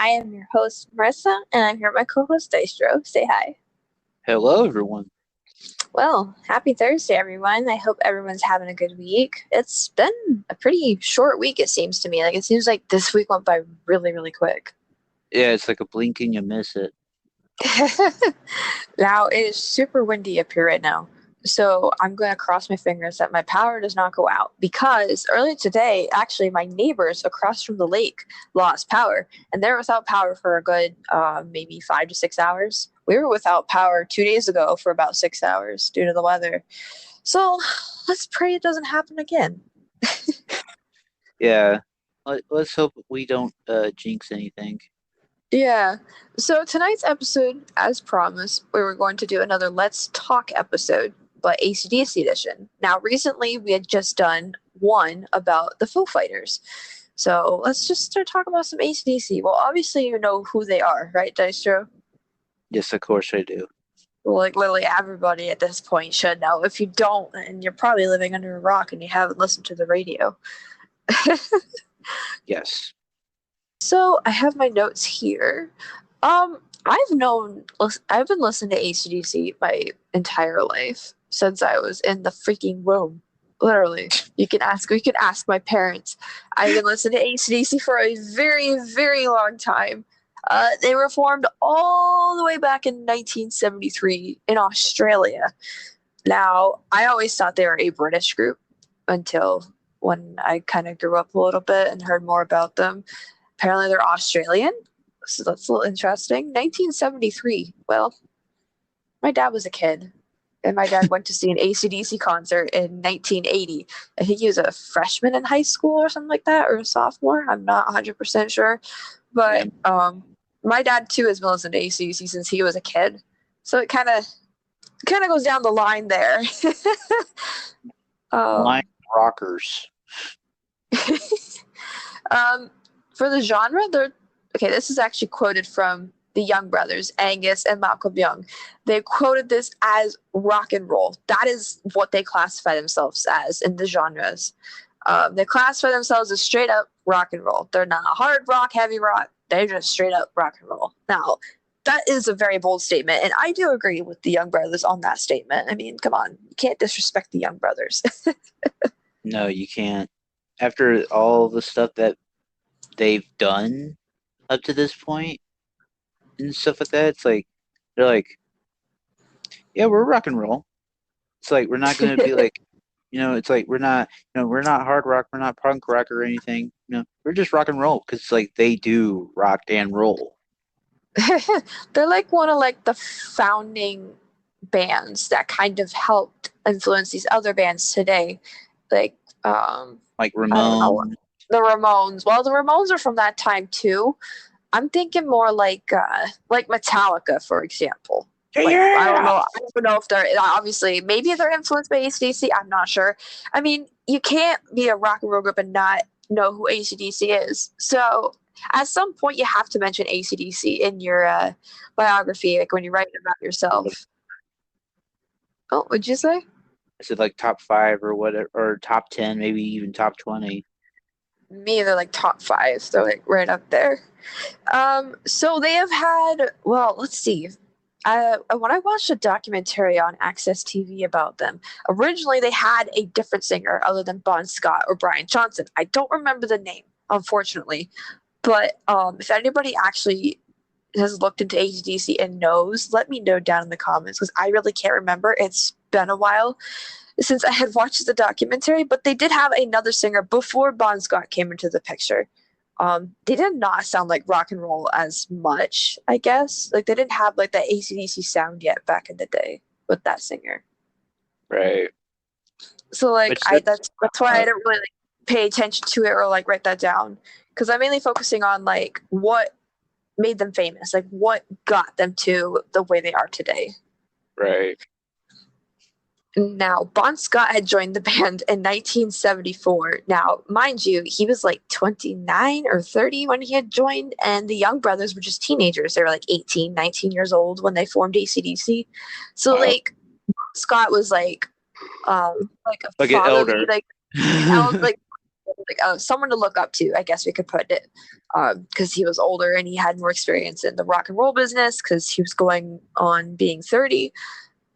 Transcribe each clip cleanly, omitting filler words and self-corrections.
I am your host, Marissa, and I'm here with my co-host, Dystro. Say hi. Hello, everyone. Well, happy Thursday, everyone. I hope everyone's having a good week. It's been a pretty short week, it seems to me. It seems like this week went by really, really quick. Yeah, it's like a blink and you miss it. Now, it is super windy up here right now. So I'm going to cross my fingers that my power does not go out because earlier today, actually, my neighbors across from the lake lost power, and they're without power for a good maybe 5 to 6 hours. We were without power 2 days ago for about 6 hours due to the weather. So let's pray it doesn't happen again. Yeah, let's hope we don't jinx anything. Yeah. So tonight's episode, as promised, we were going to do another Let's Talk episode, but ACDC edition. Now, recently we had just done one about the Foo Fighters. So let's just start talking about some ACDC. Well, obviously you know who they are, right, Dystro? Yes, of course I do. Well, like literally everybody at this point should know. If you don't, and you're probably living under a rock and you haven't listened to the radio. Yes. So I have my notes here. I've been listening to ACDC my entire life since I was in the freaking womb. Literally, you can ask my parents. I've been listening to ACDC for a very, very long time. They were formed all the way back in 1973 in Australia. Now, I always thought they were a British group until when I kind of grew up a little bit and heard more about them. Apparently, they're Australian, so that's a little interesting. 1973. Well, my dad was a kid, and my dad went to see an ACDC concert in 1980. I think he was a freshman in high school or something like that, or a sophomore. I'm not 100% sure. Yeah. But my dad, too, has been listening to ACDC since he was a kid. So it kind of goes down the line there. Blind rockers. um, for the genre, they're okay. This is actually quoted from the Young Brothers, Angus and Malcolm Young. They quoted this as rock and roll. That is what they classify themselves as in the genres. They classify themselves as straight up rock and roll. They're not hard rock, heavy rock. They're just straight up rock and roll. Now, that is a very bold statement, and I do agree with the Young Brothers on that statement. I mean, come on, you can't disrespect the Young Brothers. No, you can't. After all the stuff that they've done up to this point and stuff like that, it's like they're like, yeah, we're rock and roll. It's like we're not gonna be like, it's like we're not hard rock, we're not punk rock or anything. We're just rock and roll because like they do rock and roll. They're like one of like the founding bands that kind of helped influence these other bands today. Like Like I don't know, Ramon. the Ramones. Well, the Ramones are from that time too. I'm thinking more like Metallica, for example. Like I don't Yeah. know. I don't know if they're obviously maybe they're influenced by ACDC. I'm not sure. I mean, you can't be a rock and roll group and not know who ACDC is. So at some point, you have to mention ACDC in your biography, like when you write about yourself. Oh, what'd you say? Is it like top five or whatever, or top 10, maybe even top 20? Me, they're like top five, so like right up there. So they have had, well, let's see. When I watched a documentary on Access TV about them, originally they had a different singer other than Bon Scott or Brian Johnson. I don't remember the name, unfortunately. But if anybody actually has looked into ACDC and knows, let me know down in the comments because I really can't remember. It's been a while since I had watched the documentary, but they did have another singer before Bon Scott came into the picture. They did not sound like rock and roll as much, I guess. Like they didn't have like that ACDC sound yet back in the day with that singer. Right. So like Which that's why I didn't really like pay attention to it or like write that down because I'm mainly focusing on like what made them famous, like what got them to the way they are today. right. Now, Bon Scott had joined the band in 1974. Now, mind you, he was like 29 or 30 when he had joined, and the Young Brothers were just teenagers. They were like 18, 19 years old when they formed ACDC. So, Wow. like, Scott was like a Like an fatherly, elder. like like someone to look up to, I guess we could put it, because he was older and he had more experience in the rock and roll business because he was going on being 30,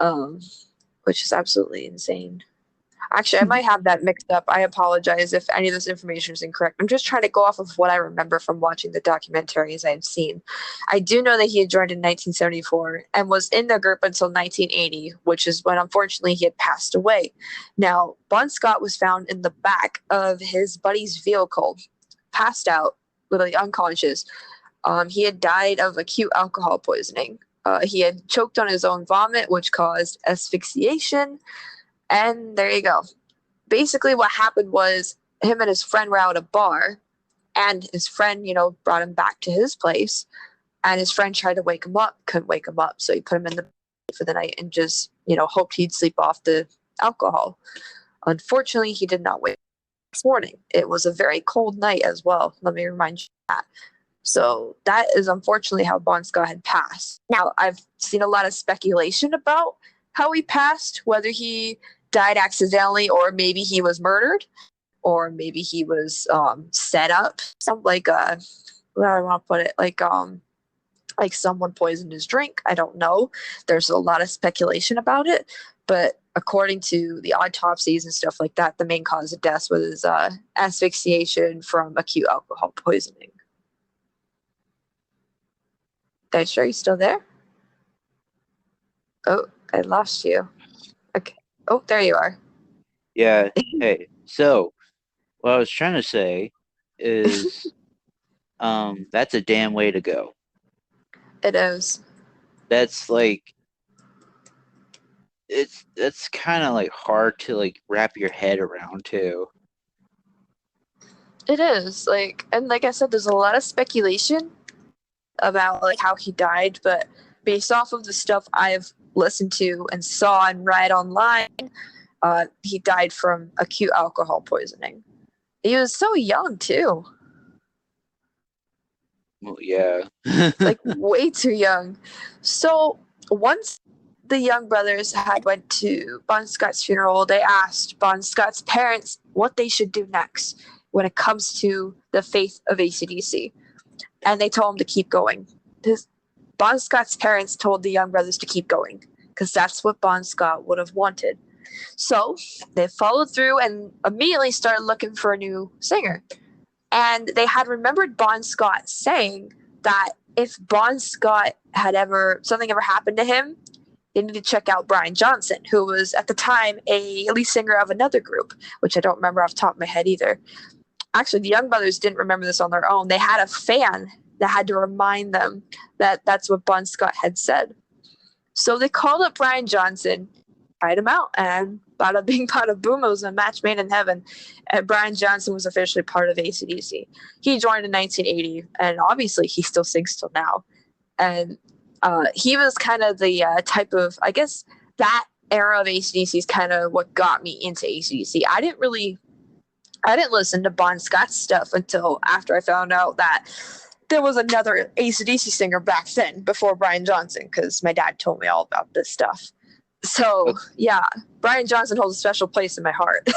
um, which is absolutely insane. Actually, I might have that mixed up. I apologize if any of this information is incorrect. I'm just trying to go off of what I remember from watching the documentaries I've seen. I do know that he had joined in 1974 and was in the group until 1980, which is when unfortunately he had passed away. Now, Bon Scott was found in the back of his buddy's vehicle, passed out, literally unconscious. He had died of acute alcohol poisoning. He had choked on his own vomit, which caused asphyxiation. And there you go. Basically, what happened was him and his friend were out at a bar, and his friend, brought him back to his place. And his friend tried to wake him up, couldn't wake him up. So he put him in the bed for the night and just, hoped he'd sleep off the alcohol. Unfortunately, he did not wake up this morning. It was a very cold night as well. Let me remind you that. So that is unfortunately how Bon Scott had passed. Now, I've seen a lot of speculation about how he passed, whether he died accidentally or maybe he was murdered or maybe he was set up. Some like what do I want to put it? Like someone poisoned his drink. I don't know. There's a lot of speculation about it, but according to the autopsies and stuff like that, the main cause of death was asphyxiation from acute alcohol poisoning. Dystro, you still there? Oh, I lost you. Okay. Oh, there you are. Yeah. Hey, so what I was trying to say is, that's a damn way to go. It is. That's like that's kind of like hard to like wrap your head around too. It is. And like I said, there's a lot of speculation about like how he died, but based off of the stuff I've listened to and saw and read online, he died from acute alcohol poisoning. He was so young too. Well, yeah. Like way too young. So once the Young brothers had went to Bon Scott's funeral, they asked Bon Scott's parents what they should do next when it comes to the faith of AC/DC, and they told him to keep going. Bon Scott's parents told the Young brothers to keep going because that's what Bon Scott would have wanted. So they followed through and immediately started looking for a new singer. And they had remembered Bon Scott saying that if Bon Scott had something ever happened to him, they needed to check out Brian Johnson, who was at the time a lead singer of another group, which I don't remember off the top of my head either. Actually, the Young brothers didn't remember this on their own. They had a fan that had to remind them that that's what Bon Scott had said. So they called up Brian Johnson, tried him out, and bada bing, bada boom, it was a match made in heaven. And Brian Johnson was officially part of AC/DC. He joined in 1980, and obviously he still sings till now. And he was kind of the type of, I guess, that era of AC/DC is kind of what got me into AC/DC. I didn't listen to Bon Scott's stuff until after I found out that there was another AC/DC singer back then before Brian Johnson, because my dad told me all about this stuff. So, yeah, Brian Johnson holds a special place in my heart.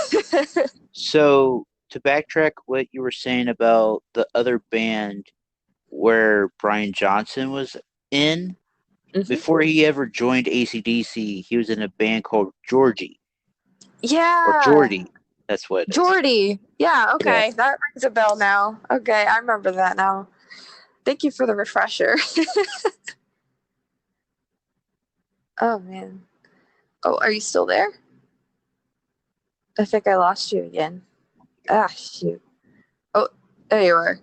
So to backtrack what you were saying about the other band where Brian Johnson was in, before he ever joined AC/DC, he was in a band called Georgie. Or Yeah. Geordie. That's what it is. Geordie. Yeah, Yeah. okay. That rings a bell now. Okay, I remember that now. Thank you for the refresher. Oh, man. Oh, are you still there? I think I lost you again. Ah, shoot. Oh, there you are.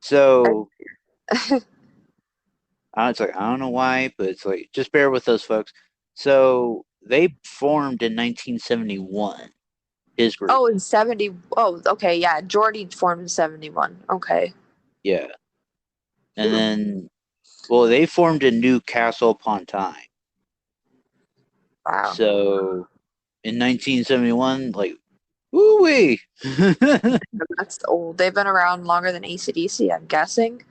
So it's like, I don't know why, but it's like, just bear with us, folks. So they formed in 1971, his group. Oh, in 70. Oh, okay, yeah. Geordie formed in 71. Okay. Yeah. And then, well, they formed in Newcastle upon Tyne. Wow. So in 1971, like, woo-wee. That's old. They've been around longer than AC/DC, I'm guessing.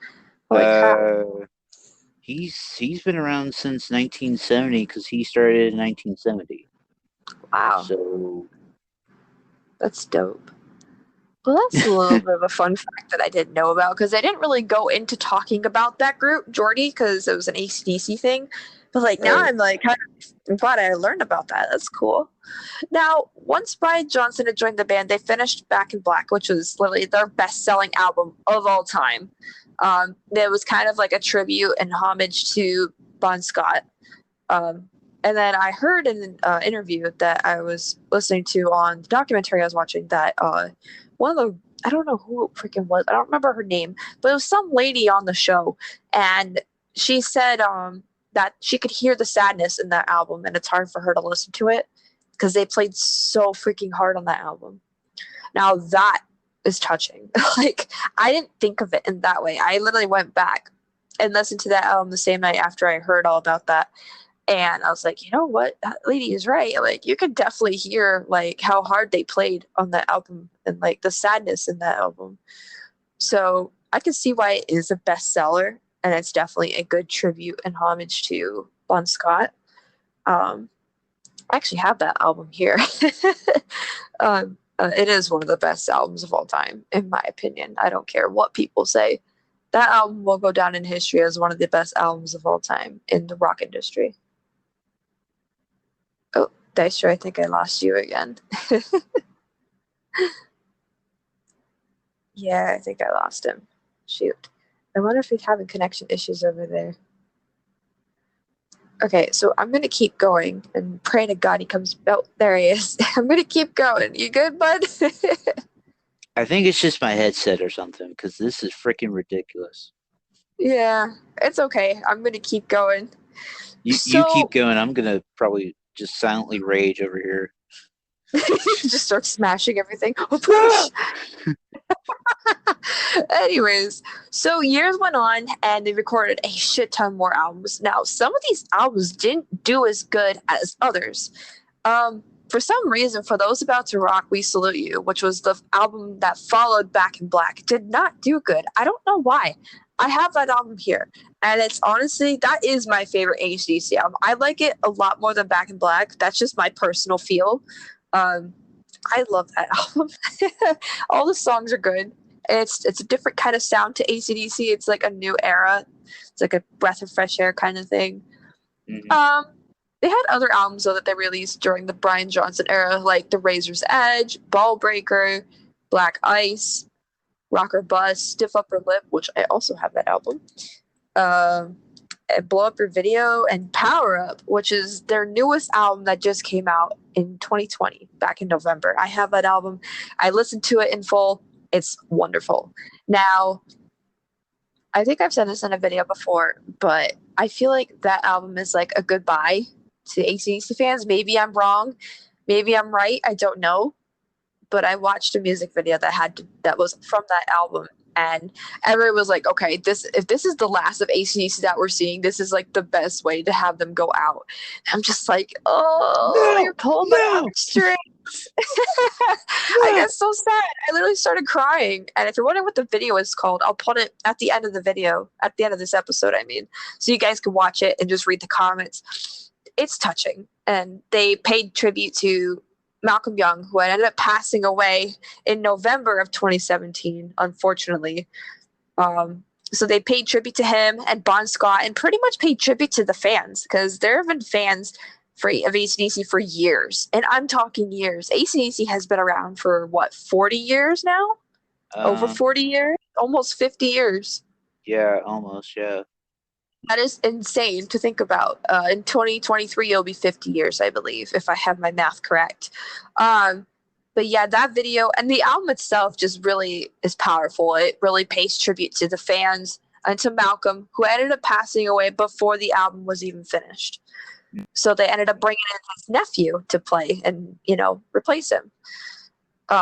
Holy crap. He's been around since 1970 because he started in 1970. Wow. So That's dope. Well, that's a little bit of a fun fact that I didn't know about because I didn't really go into talking about that group, Jordy, because it was an AC/DC thing. But like now, Right. I'm like kind of glad I learned about that. That's cool. Now, once Brian Johnson had joined the band, they finished Back in Black, which was literally their best-selling album of all time. It was kind of like a tribute and homage to Bon Scott. Um, and then I heard in an interview that I was listening to on the documentary I was watching that one of the I don't know who it freaking was. I don't remember her name, but it was some lady on the show, and she said that she could hear the sadness in that album, and it's hard for her to listen to it because they played so freaking hard on that album. Now that is touching. Like I didn't think of it in that way. I literally went back and listened to that album the same night after I heard all about that, and I was like, you know what, that lady is right. Like you could definitely hear like how hard they played on that album and like the sadness in that album. So I can see why it is a bestseller, and it's definitely a good tribute and homage to Bon Scott. Um, I actually have that album here. It is one of the best albums of all time, in my opinion. I don't care what people say. That album will go down in history as one of the best albums of all time in the rock industry. Oh, Dystro, I think I lost you again. Yeah, I think I lost him. Shoot. I wonder if he's having connection issues over there. Okay, so I'm gonna keep going and pray to God he comes. Oh, there he is. I'm gonna keep going. You good, bud? I think it's just my headset or something because this is freaking ridiculous. Yeah, it's okay. I'm gonna keep going. You keep So going. I'm gonna probably just silently rage over here. just start smashing everything. Ah! Anyways, so years went on and they recorded a shit ton more albums. Now, some of these albums didn't do as good as others. For some reason, For Those About to Rock, We Salute You, which was the album that followed Back in Black, did not do good. I don't know why. I have that album here, and it's honestly, that is my favorite HDC album. I like it a lot more than Back in Black. That's just my personal feel. Um, I love that album. All the songs are good. It's a different kind of sound to ACDC. It's like a new era. It's like a breath of fresh air kind of thing. Mhm. Um, they had other albums though that they released during the Brian Johnson era, like The Razor's Edge, Ball Breaker, Black Ice, Rocker Bust, Stiff Upper Lip, which I also have that album. Um, and Blow Up Your Video and Power Up, which is their newest album that just came out in 2020, back in November. I have that album. I listened to it in full. It's wonderful. Now, I think I've said this in a video before, but I feel like that album is like a goodbye to AC/DC fans. Maybe I'm wrong. Maybe I'm right. I don't know. But I watched a music video that was from that album, and everyone was like, "Okay, this if this is the last of AC/DC that we're seeing, this is like the best way to have them go out." And I'm just like, "Oh, No, you're pulling my no, heartstrings." I no. got so sad. I literally started crying. And if you're wondering what the video is called, I'll put it at the end of the video, at the end of this episode, I mean, so you guys can watch it and just read the comments. It's touching. And they paid tribute to Malcolm Young, who had ended up passing away in November of 2017, unfortunately. So they paid tribute to him and Bon Scott and pretty much paid tribute to the fans because there have been fans of AC/DC for years. And I'm talking years. AC/DC has been around for what, 40 years now? Over Um, 40 years? Almost 50 years. yeah, almost, yeah. That is insane to think about. In 2023, it'll be 50 years, I believe, if I have my math correct. Um, but yeah, that video and the album itself just really is powerful. It really pays tribute to the fans and to Malcolm, who ended up passing away before the album was even finished. So they ended up bringing in his nephew to play and, replace him,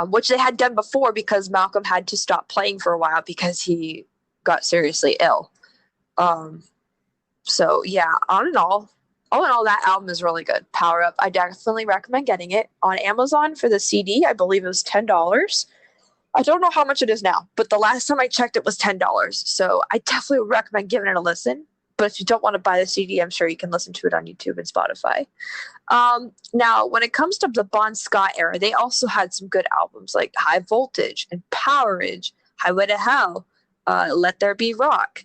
which they had done before because Malcolm had to stop playing for a while because he got seriously ill. So yeah, all in all, that album is really good. Power Up. I definitely recommend getting it on Amazon for the CD. I believe it was $10. I don't know how much it is now, but the last time I checked, it was $10. So I definitely recommend giving it a listen. But if you don't want to buy the CD, I'm sure you can listen to it on YouTube and Spotify. Now, when it comes to the Bon Scott era, they also had some good albums like High Voltage and Powerage, Highway to Hell, Let There Be Rock.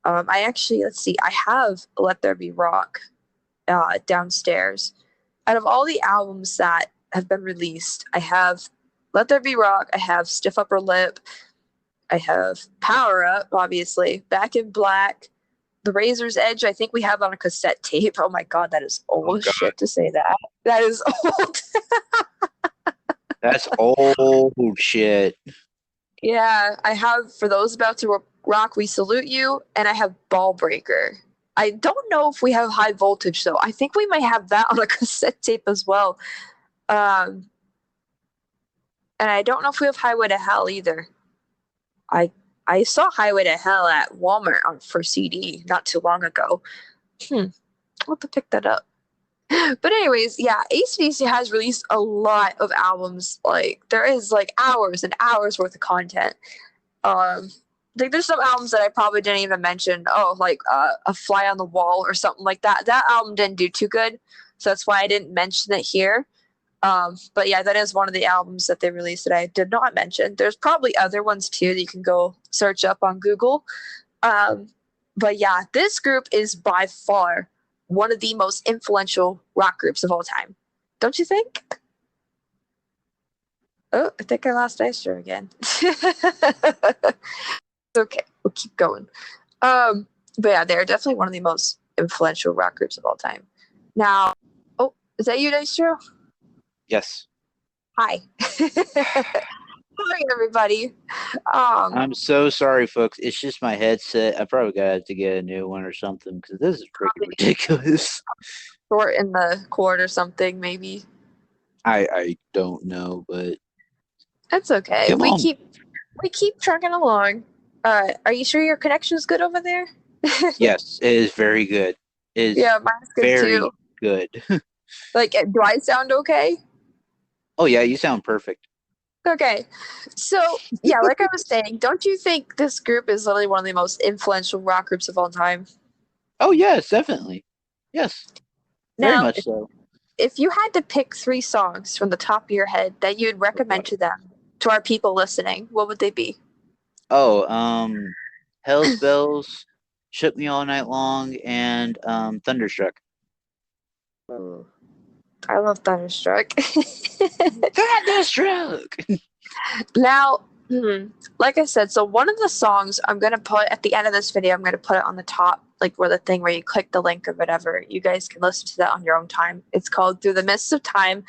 Let's see, I have Let There Be Rock downstairs. Out of all the albums that have been released, I have Let There Be Rock, I have Stiff Upper Lip, I have Power Up, obviously, Back in Black, The Razor's Edge, I think we have on a cassette tape. Oh my god, that is old as shit to say that. That is old. That's old shit. Yeah, I have For Those About to Rock, We Salute You, and I have Ball Breaker. I don't know if we have High Voltage though. I think we might have that on a cassette tape as well. And I don't know if we have Highway to Hell either. I saw Highway to Hell at Walmart for CD not too long ago. I'll have to pick that up. But anyways, yeah, AC/DC has released a lot of albums. Like there is like hours and hours worth of content. Like there's some albums that I probably didn't even mention. Oh, like A Fly on the Wall or something like that. That album didn't do too good, so that's why I didn't mention it here. But yeah, that is one of the albums that they released that I did not mention. There's probably other ones too that you can go search up on Google. But yeah, this group is by far one of the most influential rock groups of all time. Don't you think? Oh, I think I lost Dystro again. Okay, we'll keep going. But yeah, they're definitely one of the most influential rock groups of all time. Now, oh, is that you, Dystro? Yes. Hi. Hi, everybody. I'm so sorry, folks. It's just my headset. I probably got to get a new one or something because this is freaking ridiculous. Short in the cord or something, maybe. I don't know, but That's okay. come on. We keep trucking along. Are you sure your connection is good over there? Yes, it is very good. It is Yeah, mine's good very too. good. Like, do I sound okay? Oh yeah, you sound perfect. Okay. So, yeah, like I was saying, don't you think this group is literally one of the most influential rock groups of all time? Oh yes, definitely. Yes, very Now, much so. if you had to pick 3 songs from the top of your head that you'd recommend to them, to our people listening, what would they be? Oh, Hell's Bells, Shook Me All Night Long, and Thunderstruck. Oh, I love Thunderstruck. Thunderstruck. Now, like I said, so one of the songs I'm going to put at the end of this video, I'm going to put it on the top, like where the thing where you click the link or whatever. You guys can listen to that on your own time. It's called Through the Mists of Time.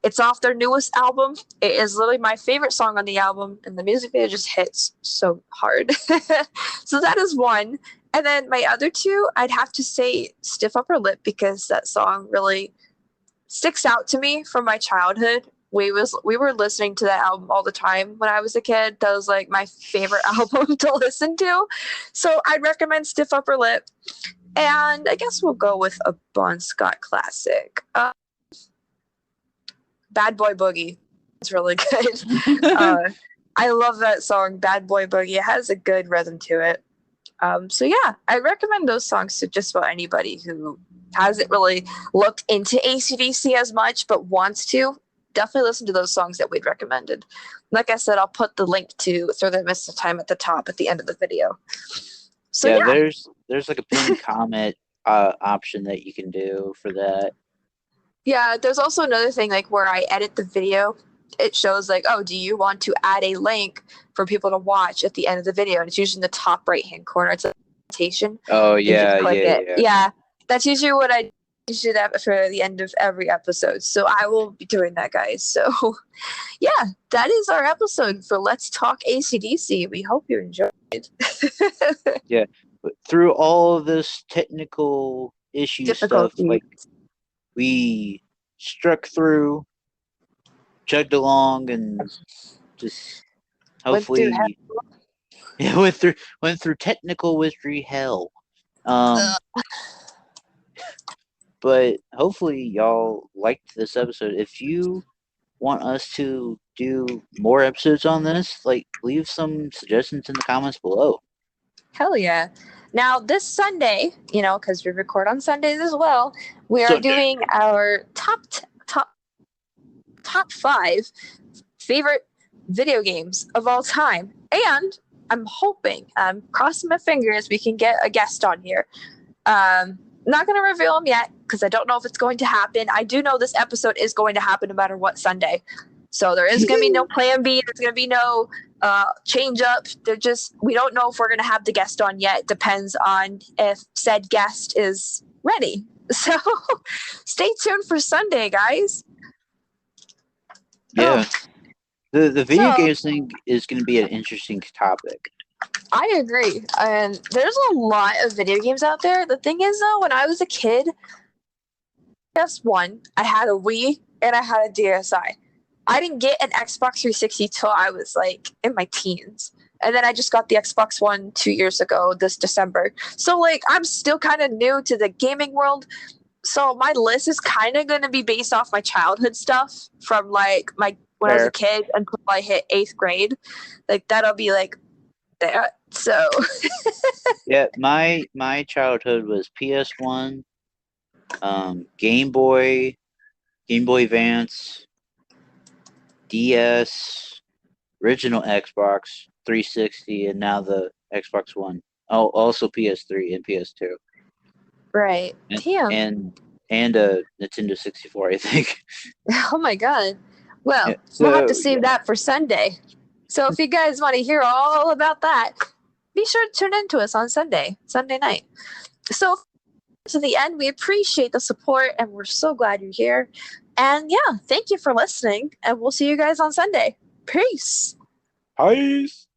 It's off their newest album. It is literally my favorite song on the album, and the music video just hits so hard. So that is one. And then my other two, I'd have to say Stiff Upper Lip because that song really sticks out to me from my childhood. We were listening to that album all the time when I was a kid. That was like my favorite album to listen to. So I'd recommend Stiff Upper Lip. And I guess we'll go with a Bon Scott classic. Bad Boy Boogie. It's really good. I love that song, Bad Boy Boogie. It has a good rhythm to it. So yeah, I recommend those songs to just about anybody who hasn't really looked into AC/DC as much but wants to. Definitely listen to those songs that we'd recommended. Like I said, I'll put the link to Through the Mist of Time at the top at the end of the video. So yeah, yeah. there's like a pinned comment option that you can do for that. Yeah, there's also another thing like where I edit the video. It shows like, oh, do you want to add a link for people to watch at the end of the video? And it's usually in the top right hand corner. It's a invitation. Oh You yeah, just click yeah, it. yeah. Yeah, that's usually what I usually do that for the end of every episode. So I will be doing that, guys. So yeah, that is our episode for Let's Talk AC/DC. We hope you enjoyed. Yeah, but through all of this technical issue stuff, Difficulty. like we struck through, chugged along, and just Went through hopefully yeah, went through technical wizardry hell. But hopefully y'all liked this episode. If you want us to do more episodes on this, like leave some suggestions in the comments below. Hell yeah. Now, this Sunday, because we record on Sundays as well, we are Sunday. doing our top 5 favorite video games of all time. And I'm hoping, I'm crossing my fingers, we can get a guest on here. Not going to reveal them yet because I don't know if it's going to happen. I do know this episode is going to happen no matter what Sunday. So there is going to be no plan B. There's going to be no change up. We don't know if we're going to have the guest on yet. It depends on if said guest is ready. So stay tuned for Sunday, guys. Yeah. The video So- games thing is going to be an interesting topic. I agree. And there's a lot of video games out there. The thing is, though, when I was a kid, PS1, I had a Wii, and I had a DSi. I didn't get an Xbox 360 till I was like in my teens. And then I just got the Xbox One 2 years ago, this December. So like I'm still kind of new to the gaming world. So my list is kind of going to be based off my childhood stuff from like when I was a kid until I hit 8th grade. Like that'll be like that. So Yeah, my childhood was PS1, Game Boy, Game Boy Advance, DS, original Xbox 360, and now the Xbox One. Oh, also PS3 and PS2. right. Damn. And a Nintendo 64, I think. Oh my god. Well, Yeah, we'll have to save that for Sunday. So if you guys want to hear all about that, be sure to tune in to us on Sunday night. So to the end, we appreciate the support and we're so glad you're here. And yeah, thank you for listening, and we'll see you guys on Sunday. Peace. Peace.